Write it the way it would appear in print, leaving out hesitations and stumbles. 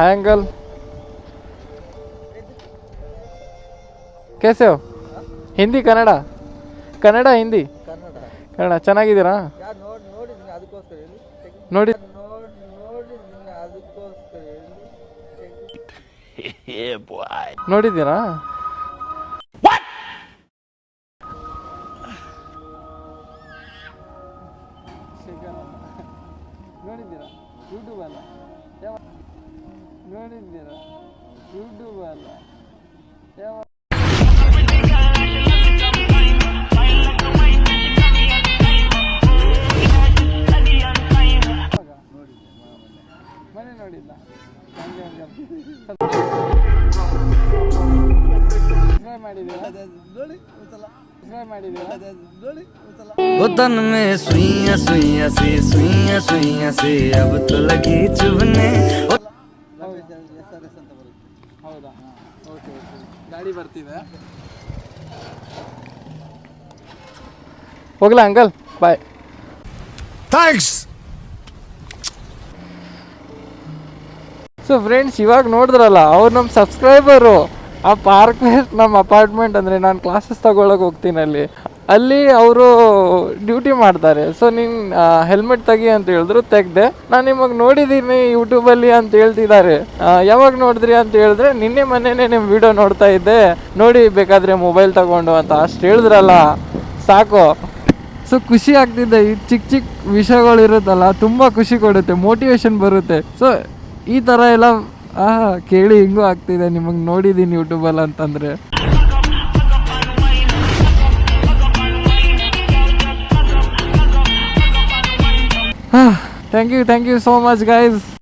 Hi uncle, कैसे हो? ಹಿಂದಿ ಕನ್ನಡ ಕನ್ನಡ ಹಿಂದಿ ಕನ್ನಡ ಚೆನ್ನಾಗಿದ್ದೀರಾ? ನೋಡಿ ನೋಡಿದ್ದೀರಾ? ನೋಡಿದ್ದೀರಾ ಯೂಟ್ಯೂಬ್ ಅಲ್ಲ ನೋಡಿದ್ದೀರಾ ಯೂಟ್ಯೂಬ್ ಅಲ್ಲ ಮನೆ ನೋಡಿಲ್ಲ वो तन में सुइयां सुइयां सी अब तो लगी चुभने ಹೌದಾ? ಓಕೆ ಓಕೆ, ಗಾಡಿ ಬರ್ತಿದೆ. ಹೋಗ್ಲಾ ಅಂಕಲ್, ಬಾಯ್. ಥ್ಯಾಂಕ್ಸ್. ಸೊ ಫ್ರೆಂಡ್ಸ್, ಇವಾಗ ನೋಡಿದ್ರಲ್ಲ, ಅವ್ರು ನಮ್ಮ ಸಬ್ಸ್ಕ್ರೈಬರು. ಆ ಪಾರ್ಕ್ ವೇಸ್ಟ್ ನಮ್ಮ ಅಪಾರ್ಟ್ಮೆಂಟ್, ಅಂದರೆ ನಾನು ಕ್ಲಾಸಸ್ ತಗೊಳಕ್ಕೆ ಹೋಗ್ತೀನಿ ಅಲ್ಲಿ ಅವರು ಡ್ಯೂಟಿ ಮಾಡ್ತಾರೆ. ಸೊ ನೀನು ಹೆಲ್ಮೆಟ್ ತೆಗಿ ಅಂತ ಹೇಳಿದ್ರು, ತೆಗ್ದೆ. ನಾನು ನಿಮಗೆ ನೋಡಿದ್ದೀನಿ ಯೂಟ್ಯೂಬಲ್ಲಿ ಅಂತ ಹೇಳ್ತಿದ್ದಾರೆ. ಯಾವಾಗ ನೋಡಿದ್ರಿ ಅಂತ ಹೇಳಿದ್ರೆ, ನಿನ್ನೆ ಮೊನ್ನೆನೇ ನಿಮ್ಮ ವಿಡಿಯೋ ನೋಡ್ತಾ ಇದ್ದೆ, ನೋಡಿ ಬೇಕಾದರೆ ಮೊಬೈಲ್ ತಗೊಂಡು ಅಂತ ಅಷ್ಟು ಹೇಳಿದ್ರಲ್ಲ, ಸಾಕು. ಸೊ ಖುಷಿ ಆಗ್ತಿದೆ. ಈ ಚಿಕ್ಕ ಚಿಕ್ಕ ವಿಷಯಗಳಿರುತ್ತಲ್ಲ, ತುಂಬ ಖುಷಿ ಕೊಡುತ್ತೆ, ಮೋಟಿವೇಶನ್ ಬರುತ್ತೆ. ಸೊ ಈ ಥರ ಎಲ್ಲ ಕೇಳಿ ಹಿಂಗೂ ಆಗ್ತಿದೆ, ನಿಮಗೆ ನೋಡಿದ್ದೀನಿ ಯೂಟ್ಯೂಬಲ್ಲಿ ಅಂತಂದರೆ. Thank you so much guys.